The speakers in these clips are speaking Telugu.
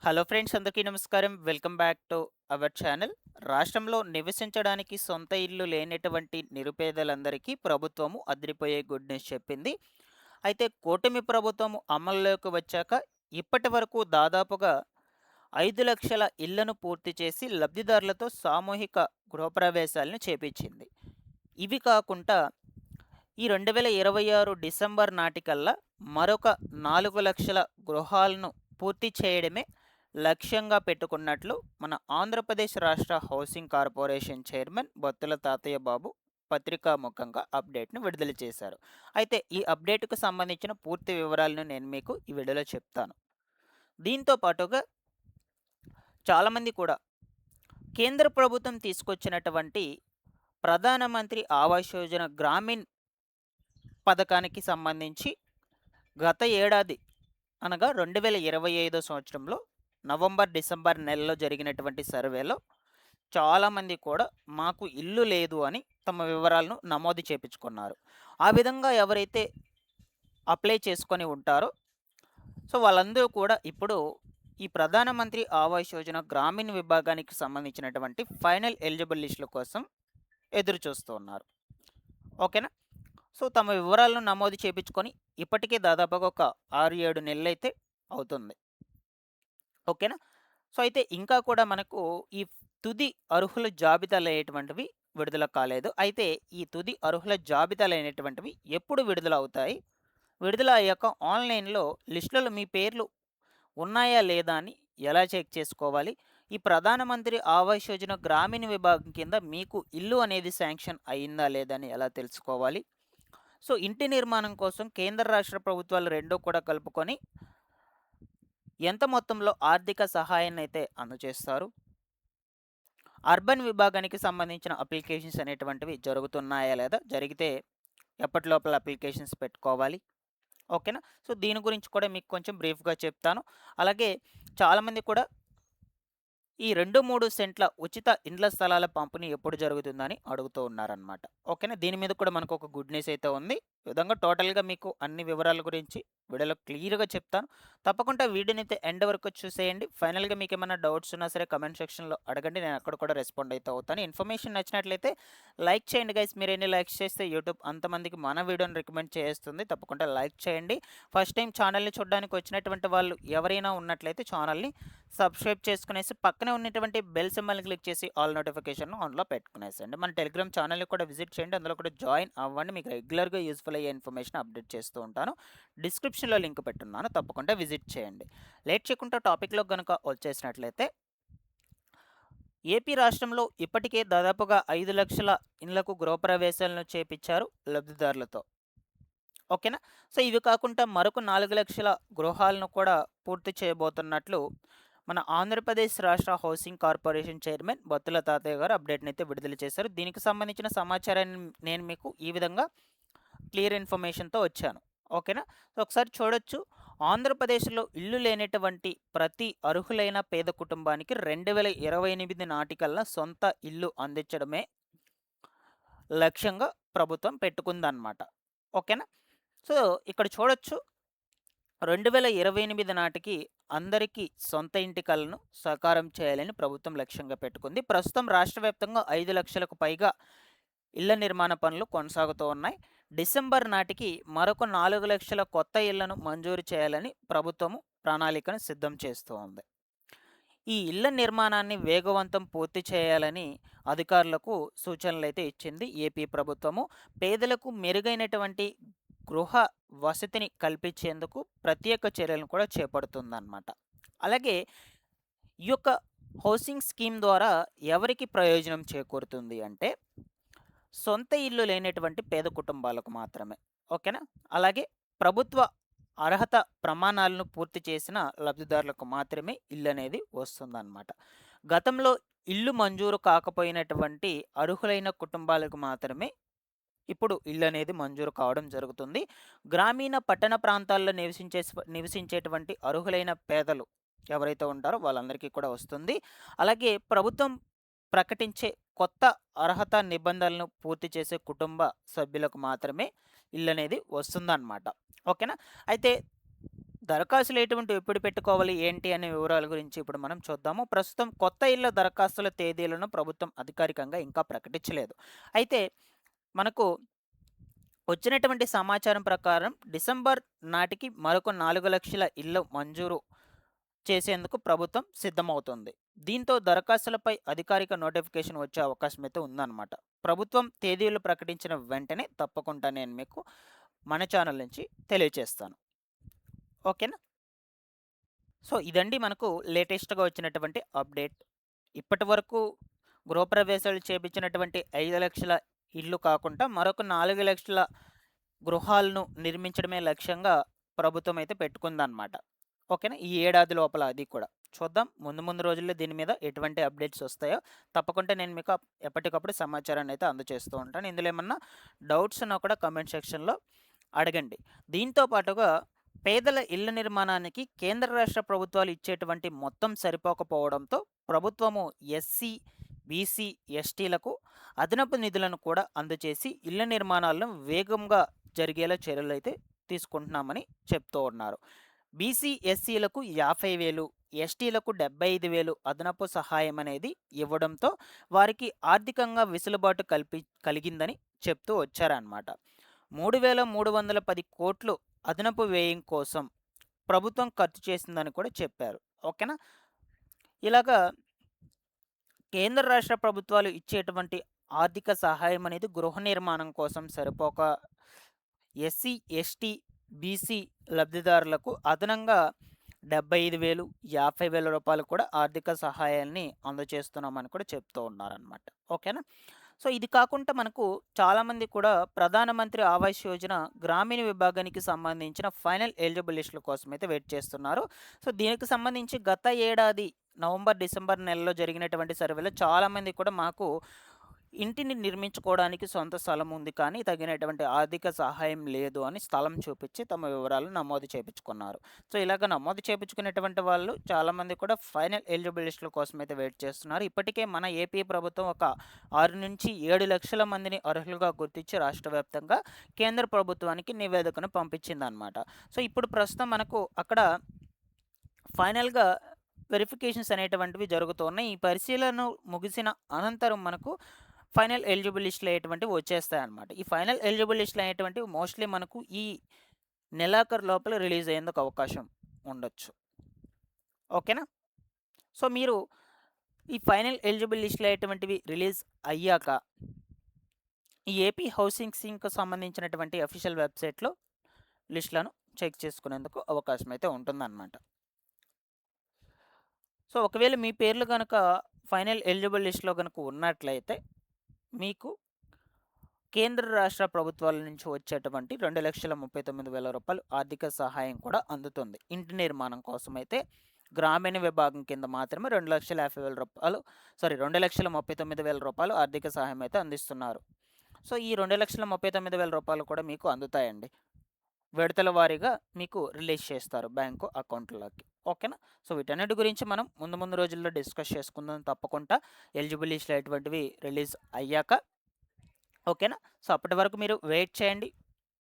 హలో ఫ్రెండ్స్, అందరికీ నమస్కారం. Welcome back to our channel. రాష్ట్రంలో నివసించడానికి సొంత ఇల్లు లేనటువంటి నిరుపేదలందరికీ ప్రభుత్వము అదిరిపోయే గుడ్ న్యూస్ చెప్పింది. అయితే కూటమి ప్రభుత్వము అమల్లోకి వచ్చాక ఇప్పటి వరకు దాదాపుగా 5,00,000 ఇళ్లను పూర్తి చేసి లబ్ధిదారులతో సామూహిక గృహప్రవేశాలను చేపించింది. ఇవి కాకుండా ఈ 2026 డిసెంబర్ నాటికల్లా మరొక 4,00,000 గృహాలను పూర్తి చేయడమే లక్ష్యంగా పెట్టుకున్నట్లు మన ఆంధ్రప్రదేశ్ రాష్ట్ర హౌసింగ్ కార్పొరేషన్ చైర్మన్ బొత్తుల తాతయ్య బాబు పత్రికాముఖంగా అప్డేట్ను విడుదల చేశారు. అయితే ఈ అప్డేట్కు సంబంధించిన పూర్తి వివరాలను నేను మీకు ఈ వీడియోలో చెప్తాను. దీంతో పాటుగా చాలామంది కూడా కేంద్ర ప్రభుత్వం తీసుకొచ్చినటువంటి ప్రధానమంత్రి ఆవాస్ యోజన గ్రామీణ్ పథకానికి సంబంధించి గత ఏడాది అనగా 2025 సంవత్సరంలో నవంబర్ డిసెంబర్ నెలలో జరిగినటువంటి సర్వేలో చాలామంది కూడా మాకు ఇల్లు లేదు అని తమ వివరాలను నమోదు చేపించుకున్నారు. ఆ విధంగా ఎవరైతే అప్లై చేసుకొని ఉంటారో వాళ్ళందరూ కూడా ఇప్పుడు ఈ ప్రధానమంత్రి ఆవాస్ యోజన గ్రామీణ విభాగానికి సంబంధించినటువంటి ఫైనల్ ఎలిజిబుల్ లిస్టుల కోసం ఎదురు చూస్తూ ఉన్నారు. ఓకేనా. తమ వివరాలను నమోదు చేపించుకొని ఇప్పటికే దాదాపుగా ఒక 6-7 నెలలైతే అవుతుంది. ఓకేనా. అయితే ఇంకా కూడా మనకు ఈ తుది అర్హుల జాబితాలు అనేటువంటివి విడుదల కాలేదు. అయితే ఈ తుది అర్హుల జాబితాలు అనేటువంటివి ఎప్పుడు విడుదల అవుతాయి? విడుదల అయ్యాక ఆన్లైన్లో లిస్టులలో మీ పేర్లు ఉన్నాయా లేదా అని ఎలా చెక్ చేసుకోవాలి? ఈ ప్రధానమంత్రి ఆవాస్ యోజన గ్రామీణ విభాగం కింద మీకు ఇల్లు అనేది శాంక్షన్ అయిందా లేదా అని ఎలా తెలుసుకోవాలి? ఇంటి నిర్మాణం కోసం కేంద్ర రాష్ట్ర ప్రభుత్వాలు రెండూ కూడా కలుపుకొని ఎంత మొత్తంలో ఆర్థిక సహాయాన్ని అయితే అందజేస్తారు? అర్బన్ విభాగానికి సంబంధించిన అప్లికేషన్స్ అనేటువంటివి జరుగుతున్నాయా లేదా? జరిగితే ఎప్పటి లోపల అప్లికేషన్స్ పెట్టుకోవాలి? ఓకేనా. దీని గురించి కూడా మీకు కొంచెం బ్రీఫ్గా చెప్తాను. అలాగే చాలామంది కూడా ఈ 2-3 సెంట్ల ఉచిత ఇండ్ల స్థలాల పంపిణీ ఎప్పుడు జరుగుతుందని అడుగుతూ ఉన్నారనమాట. ఓకేనా. దీని మీద కూడా మనకు ఒక గుడ్ న్యూస్ అయితే ఉంది. ఈ విధంగా టోటల్గా మీకు అన్ని వివరాల గురించి వీడియోలో క్లియర్గా చెప్తాను. తప్పకుండా వీడియోని అయితే ఎండ్ వరకు చూసేయండి. ఫైనల్గా మీకు ఏమైనా డౌట్స్ ఉన్నా సరే కమెంట్ సెక్షన్లో అడగండి, నేను అక్కడ కూడా రెస్పాండ్ అయితే అవుతాను. ఇన్ఫర్మేషన్ నచ్చినట్లయితే లైక్ చేయండి గైస్. మీరు ఎన్ని లైక్స్ చేస్తే యూట్యూబ్ అంతమందికి మన వీడియోని రికమెండ్ చేస్తుంది. తప్పకుండా లైక్ చేయండి. ఫస్ట్ టైం ఛానల్ని చూడడానికి వచ్చినటువంటి వాళ్ళు ఎవరైనా ఉన్నట్లయితే ఛానల్ని సబ్స్క్రైబ్ చేసుకునేసి పక్కనే ఉన్నటువంటి బెల్ సింబల్ని క్లిక్ చేసి ఆల్ నోటిఫికేషన్ ఆన్లో పెట్టుకునేసండి. మన టెలిగ్రామ్ ఛానల్ని కూడా విజిట్ చేయండి, అందులో కూడా జాయిన్ అవ్వండి. మీకు రెగ్యులర్గా యూస్ఫుల్ అయ్యే ఇన్ఫర్మేషన్ అప్డేట్ చేస్తూ ఉంటాను. డిస్క్రిప్షన్లో లింక్ పెట్టున్నాను, తప్పకుండా విజిట్ చేయండి. లేట్ చేయకుండా టాపిక్లో కనుక వచ్చేసినట్లయితే ఏపీ రాష్ట్రంలో ఇప్పటికే దాదాపుగా 5,00,000 ఇండ్లకు గృహప్రవేశాలను చేపించారు లబ్ధిదారులతో. ఓకేనా. ఇవి కాకుండా మరొక 4,00,000 గృహాలను కూడా పూర్తి చేయబోతున్నట్లు మన ఆంధ్రప్రదేశ్ రాష్ట్ర హౌసింగ్ కార్పొరేషన్ చైర్మన్ బొత్తుల తాతయ్య గారు అప్డేట్ని అయితే విడుదల చేశారు. దీనికి సంబంధించిన సమాచారాన్ని నేను మీకు ఈ విధంగా క్లియర్ ఇన్ఫర్మేషన్తో వచ్చాను. ఓకేనా. ఒకసారి చూడొచ్చు. ఆంధ్రప్రదేశ్లో ఇల్లు లేనటువంటి ప్రతి అర్హులైన పేద కుటుంబానికి 2028 నాటికల్లా సొంత ఇల్లు అందించడమే లక్ష్యంగా ప్రభుత్వం పెట్టుకుందన్నమాట. ఓకేనా. ఇక్కడ చూడొచ్చు, 2028 నాటికి అందరికీ సొంత ఇంటి కలను సాకారం చేయాలని ప్రభుత్వం లక్ష్యంగా పెట్టుకుంది. ప్రస్తుతం రాష్ట్ర వ్యాప్తంగా 5,00,000కు పైగా ఇళ్ల నిర్మాణ పనులు కొనసాగుతూ ఉన్నాయి. డిసెంబర్ నాటికి మరొక 4,00,000 కొత్త ఇళ్లను మంజూరు చేయాలని ప్రభుత్వము ప్రణాళికను సిద్ధం చేస్తూ ఉంది. ఈ ఇళ్ల నిర్మాణాన్ని వేగవంతం పూర్తి చేయాలని అధికారులకు సూచనలు అయితే ఇచ్చింది ఏపీ ప్రభుత్వము. పేదలకు మెరుగైనటువంటి గృహ వసతిని కల్పించేందుకు ప్రత్యేక చర్యలను కూడా చేపడుతుందన్నమాట. అలాగే ఈ యొక్క హౌసింగ్ స్కీమ్ ద్వారా ఎవరికి ప్రయోజనం చేకూరుతుంది అంటే సొంత ఇల్లు లేనటువంటి పేద కుటుంబాలకు మాత్రమే. ఓకేనా. అలాగే ప్రభుత్వ అర్హత ప్రమాణాలను పూర్తి చేసిన లబ్ధిదారులకు మాత్రమే ఇల్లు అనేది వస్తుందన్నమాట. గతంలో ఇల్లు మంజూరు కాకపోయినటువంటి అర్హులైన కుటుంబాలకు మాత్రమే ఇప్పుడు ఇల్లు అనేది మంజూరు కావడం జరుగుతుంది. గ్రామీణ పట్టణ ప్రాంతాల్లో నివసించేటువంటి అర్హులైన పేదలు ఎవరైతే ఉంటారో వాళ్ళందరికీ కూడా వస్తుంది. అలాగే ప్రభుత్వం ప్రకటించే కొత్త అర్హత నిబంధనలను పూర్తి చేసే కుటుంబ సభ్యులకు మాత్రమే ఇల్లు అనేది వస్తుందన్నమాట. ఓకేనా. అయితే దరఖాస్తులు ఎటువంటివి ఎప్పుడు పెట్టుకోవాలి ఏంటి అనే వివరాల గురించి ఇప్పుడు మనం చూద్దాము. ప్రస్తుతం కొత్త ఇళ్ల దరఖాస్తుల తేదీలను ప్రభుత్వం అధికారికంగా ఇంకా ప్రకటించలేదు. అయితే మనకు వచ్చినటువంటి సమాచారం ప్రకారం డిసెంబర్ నాటికి మరొక 4,00,000 ఇళ్లు మంజూరు చేసేందుకు ప్రభుత్వం సిద్ధమవుతుంది. దీంతో దరఖాస్తులపై అధికారిక నోటిఫికేషన్ వచ్చే అవకాశం అయితే ఉందన్నమాట. ప్రభుత్వం తేదీలు ప్రకటించిన వెంటనే తప్పకుండా నేను మీకు మన ఛానల్ నుంచి తెలియజేస్తాను. ఓకేనా? సో ఇదండి మనకు లేటెస్ట్‌గా వచ్చినటువంటి అప్డేట్. ఇప్పటి వరకు గృహప్రవేశాలు చేపించినటువంటి 5,00,000 ఇల్లు కాకుండా మరొక 4,00,000 గృహాలను నిర్మించడమే లక్ష్యంగా ప్రభుత్వం అయితే పెట్టుకుందనమాట. ఓకేనా? ఈ ఏడాది లోపల అది కూడా. చూద్దాం ముందు రోజుల్లో దీని మీద ఎటువంటి అప్డేట్స్ వస్తాయో తప్పకుండా నేను మీకు ఎప్పటికప్పుడు సమాచారాన్ని అయితే అందజేస్తూ ఉంటాను. ఇందులో ఏమన్నా డౌట్స్ ఉన్నా కూడా కామెంట్ సెక్షన్‌లో అడగండి. దీంతో పాటుగా పేదల ఇళ్ల నిర్మాణానికి కేంద్ర రాష్ట్ర ప్రభుత్వాలు ఇచ్చేటువంటి మొత్తం సరిపోకపోవడంతో ప్రభుత్వము ఎస్సీ, బీసీ, ఎస్టీలకు అదనపు నిధులను కూడా అందజేసి ఇళ్ల నిర్మాణాలను వేగంగా జరిగేలా చర్యలు అయితే తీసుకుంటున్నామని చెప్తూ ఉన్నారు. బీసీ, ఎస్సీలకు 50,000, ఎస్టీలకు 75,000 అదనపు సహాయం అనేది ఇవ్వడంతో వారికి ఆర్థికంగా వెసులుబాటు కలిగిందని చెప్తూ వచ్చారన్నమాట. 3,310 కోట్లు అదనపు వ్యయం కోసం ప్రభుత్వం ఖర్చు చేసిందని కూడా చెప్పారు. ఓకేనా? ఇలాగా కేంద్ర రాష్ట్ర ప్రభుత్వాలు ఇచ్చేటువంటి ఆర్థిక సహాయం అనేది గృహ నిర్మాణం కోసం సరిపోక ఎస్సీ, ఎస్టీ, బీసీ లబ్ధిదారులకు అదనంగా 75,000, 50,000 రూపాయలు కూడా ఆర్థిక సహాయాన్ని అందజేస్తున్నామని కూడా చెప్తూ ఉన్నారనమాట. ఓకేనా? సో ఇది కాకుండా మనకు చాలామంది కూడా ప్రధానమంత్రి ఆవాస్ యోజన గ్రామీణ విభాగానికి సంబంధించిన ఫైనల్ ఎలిజిబుల్ లిస్టుల కోసం అయితే వెయిట్ చేస్తున్నారు. సో దీనికి సంబంధించి గత ఏడాది నవంబర్, డిసెంబర్ నెలలో జరిగినటువంటి సర్వేలో చాలామంది కూడా మాకు ఇంటిని నిర్మించుకోవడానికి సొంత స్థలం ఉంది కానీ తగినటువంటి ఆర్థిక సహాయం లేదు అని స్థలం చూపించి తమ వివరాలు నమోదు చేయించుకున్నారు. సో ఇలాగ నమోదు చేయించుకునేటువంటి వాళ్ళు చాలామంది కూడా ఫైనల్ ఎలిజిబుల్ లిస్టుల కోసం అయితే వెయిట్ చేస్తున్నారు. ఇప్పటికే మన ఏపీ ప్రభుత్వం ఒక 6 నుంచి 7 లక్షల మందిని అర్హులుగా గుర్తించి రాష్ట్ర వ్యాప్తంగా కేంద్ర ప్రభుత్వానికి నివేదికను పంపించిందనమాట. సో ఇప్పుడు ప్రస్తుతం మనకు అక్కడ ఫైనల్గా వెరిఫికేషన్స్ అనేటువంటివి జరుగుతున్నాయి. ఈ పరిశీలన ముగిసిన అనంతరం మనకు ఫైనల్ ఎలిజిబుల్ లిస్టులు అనేటువంటివి వచ్చేస్తాయి అన్నమాట. ఈ ఫైనల్ ఎలిజిబుల్ లిస్టులు అనేటువంటివి మోస్ట్లీ మనకు ఈ నెలాఖరు లోపల రిలీజ్ అయ్యేందుకు అవకాశం ఉండొచ్చు. ఓకేనా? సో మీరు ఈ ఫైనల్ ఎలిజిబుల్ లిస్టులు అనేటువంటివి రిలీజ్ అయ్యాక ఈ ఏపీ హౌసింగ్ స్కీమ్కి సంబంధించినటువంటి అఫీషియల్ వెబ్సైట్లో లిస్టులను చెక్ చేసుకునేందుకు అవకాశం అయితే ఉంటుందన్నమాట. సో ఒకవేళ మీ పేర్లు కనుక ఫైనల్ ఎలిజిబుల్ లిస్టులో కనుక ఉన్నట్లయితే మీకు కేంద్ర రాష్ట్ర ప్రభుత్వాల నుంచి వచ్చేటువంటి 2,39,000 రూపాయలు ఆర్థిక సహాయం కూడా అందుతుంది. ఇంటి నిర్మాణం కోసం అయితే గ్రామీణ విభాగం కింద మాత్రమే 2,50,000 రూపాయలు 2,39,000 రూపాయలు ఆర్థిక సహాయం అయితే అందిస్తున్నారు. సో ఈ 2,39,000 రూపాయలు కూడా మీకు అందుతాయండి. విడతల వారీగా మీకు రిలీజ్ చేస్తారు బ్యాంకు అకౌంట్లోకి. ఓకేనా? సో వీటన్నిటి గురించి మనం ముందు రోజుల్లో డిస్కస్ చేసుకుందాం తప్పకుండా ఎలిజిబుల్ లిస్టులు అటువంటివి రిలీజ్ అయ్యాక. ఓకేనా? సో అప్పటి వరకు మీరు వెయిట్ చేయండి.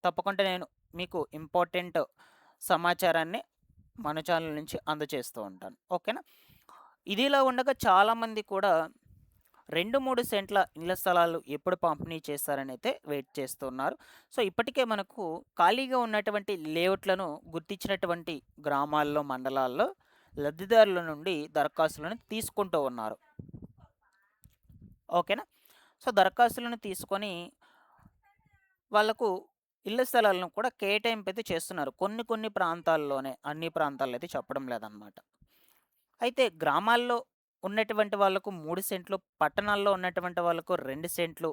తప్పకుండా నేను మీకు ఇంపార్టెంట్ సమాచారాన్ని మన ఛానల్ నుంచి అందజేస్తూ ఉంటాను. ఓకేనా? ఇదిలా ఉండగా చాలామంది కూడా 2-3 సెంట్ల ఇళ్ల స్థలాలు ఎప్పుడు పంపిణీ చేస్తారని అయితే వెయిట్ చేస్తున్నారు. సో ఇప్పటికే మనకు ఖాళీగా ఉన్నటువంటి లేఅవుట్లను గుర్తించినటువంటి గ్రామాల్లో, మండలాల్లో లబ్ధిదారుల నుండి దరఖాస్తులను తీసుకుంటూ ఉన్నారు. ఓకేనా? సో దరఖాస్తులను తీసుకొని వాళ్ళకు ఇళ్ల స్థలాలను కూడా కేటాయింపు అయితే చేస్తున్నారు. కొన్ని ప్రాంతాల్లోనే, అన్ని ప్రాంతాల్లో అయితే చెప్పడం లేదన్నమాట. అయితే గ్రామాల్లో ఉన్నటువంటి వాళ్ళకు 3 సెంట్లు, పట్టణాల్లో ఉన్నటువంటి వాళ్ళకు 2 సెంట్లు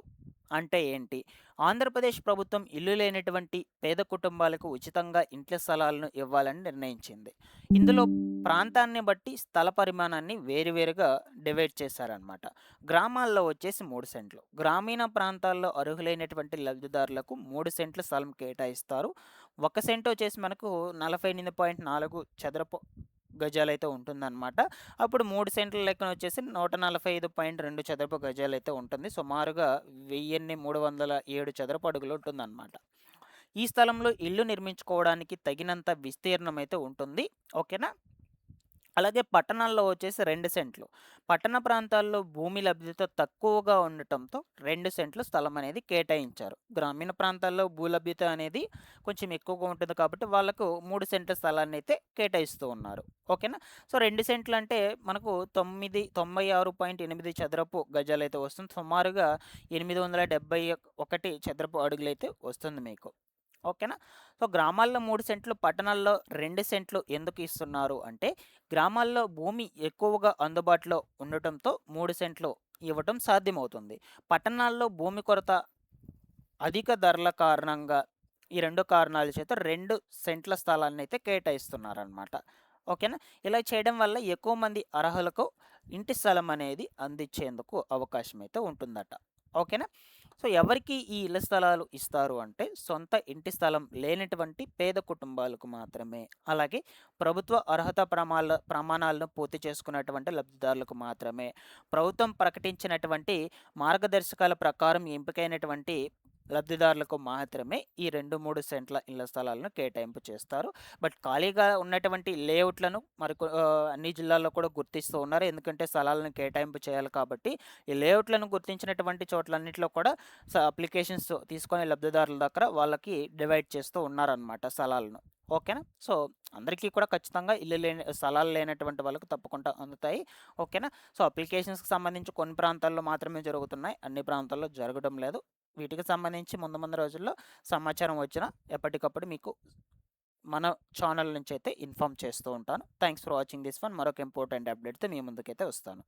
అంటే ఏంటి? ఆంధ్రప్రదేశ్ ప్రభుత్వం ఇల్లు లేనటువంటి పేద కుటుంబాలకు ఉచితంగా ఇంట్ల స్థలాలను ఇవ్వాలని నిర్ణయించింది. ఇందులో ప్రాంతాన్ని బట్టి స్థల పరిమాణాన్ని వేరువేరుగా డివైడ్ చేశారనమాట. గ్రామాల్లో వచ్చేసి 3 సెంట్లు, గ్రామీణ ప్రాంతాల్లో అర్హులైనటువంటి లబ్ధిదారులకు 3 సెంట్ల స్థలం కేటాయిస్తారు. 1 సెంటు వచ్చేసి మనకు 48.4 చదరపు గజాలైతే ఉంటుందన్నమాట. అప్పుడు 3 సెంట్ల లెక్కన వచ్చేసి 145.2 చదరపు గజాలైతే ఉంటుంది. సుమారుగా 1,307 చదరపు అడుగులు ఉంటుందన్నమాట. ఈ స్థలంలో ఇల్లు నిర్మించుకోవడానికి తగినంత విస్తీర్ణం అయితే ఉంటుంది. ఓకేనా? అలాగే పట్టణాల్లో వచ్చేసి 2 సెంట్లు. పట్టణ ప్రాంతాల్లో భూమి లభ్యత తక్కువగా ఉండటంతో 2 సెంట్లు స్థలం అనేది కేటాయించారు. గ్రామీణ ప్రాంతాల్లో భూ లభ్యత అనేది కొంచెం ఎక్కువగా ఉంటుంది కాబట్టి వాళ్ళకు 3 సెంట్ల స్థలాన్నయితే కేటాయిస్తూ ఉన్నారు. ఓకేనా? సో 2 సెంట్లు అంటే మనకు 96.8 చదరపు గజాలైతే వస్తుంది. సుమారుగా 871 చదరపు అడుగులైతే వస్తుంది మీకు. ఓకేనా? సో గ్రామాల్లో 3 సెంట్లు, పట్టణాల్లో 2 సెంట్లు ఎందుకు ఇస్తున్నారు అంటే, గ్రామాల్లో భూమి ఎక్కువగా అందుబాటులో ఉండటంతో 3 సెంట్లు ఇవ్వటం సాధ్యమవుతుంది. పట్టణాల్లో భూమి కొరత, అధిక ధరల కారణంగా ఈ 2 కారణాల చేత 2 సెంట్ల స్థలాన్నయితే కేటాయిస్తున్నారనమాట. ఓకేనా? ఇలా చేయడం వల్ల ఎక్కువ మంది అర్హులకు ఇంటి స్థలం అనేది అందించేందుకు అవకాశం అయితే ఉంటుందట. ఓకేనా? సో ఎవరికి ఈ ఇళ్ల స్థలాలు ఇస్తారు అంటే, సొంత ఇంటి స్థలం లేనటువంటి పేద కుటుంబాలకు మాత్రమే. అలాగే ప్రభుత్వ అర్హత ప్రమాణాలను పూర్తి చేసుకున్నటువంటి లబ్ధిదారులకు మాత్రమే. ప్రభుత్వం ప్రకటించినటువంటి మార్గదర్శకాల ప్రకారం ఎంపికైనటువంటి లబ్ధిదారులకు మాత్రమే ఈ 2, 3 సెంట్ల ఇళ్ల స్థలాలను కేటాయింపు చేస్తారు. బట్ ఖాళీగా ఉన్నటువంటి లేఅవుట్లను అన్ని జిల్లాల్లో కూడా గుర్తిస్తూ ఉన్నారు. ఎందుకంటే స్థలాలను కేటాయింపు చేయాలి కాబట్టి, ఈ లేఅవుట్లను గుర్తించినటువంటి చోట్లన్నింటిలో కూడా అప్లికేషన్స్ తీసుకునే లబ్ధిదారుల దగ్గర వాళ్ళకి డివైడ్ చేస్తూ ఉన్నారనమాట స్థలాలను. ఓకేనా? సో అందరికీ కూడా ఖచ్చితంగా స్థలాలు లేనటువంటి వాళ్ళకు తప్పకుండా అందుతాయి. ఓకేనా? సో అప్లికేషన్స్కి సంబంధించి కొన్ని ప్రాంతాల్లో మాత్రమే జరుగుతున్నాయి, అన్ని ప్రాంతాల్లో జరగడం లేదు. వీటికి సంబంధించి ముందు రోజుల్లో సమాచారం వచ్చినా ఎప్పటికప్పుడు మీకు మన ఛానల్ నుంచి అయితే ఇన్ఫామ్ చేస్తూ ఉంటాను. Thanks for watching this one. మరొక ఇంపార్టెంట్ అప్డేట్తో మీ ముందుకైతే వస్తాను.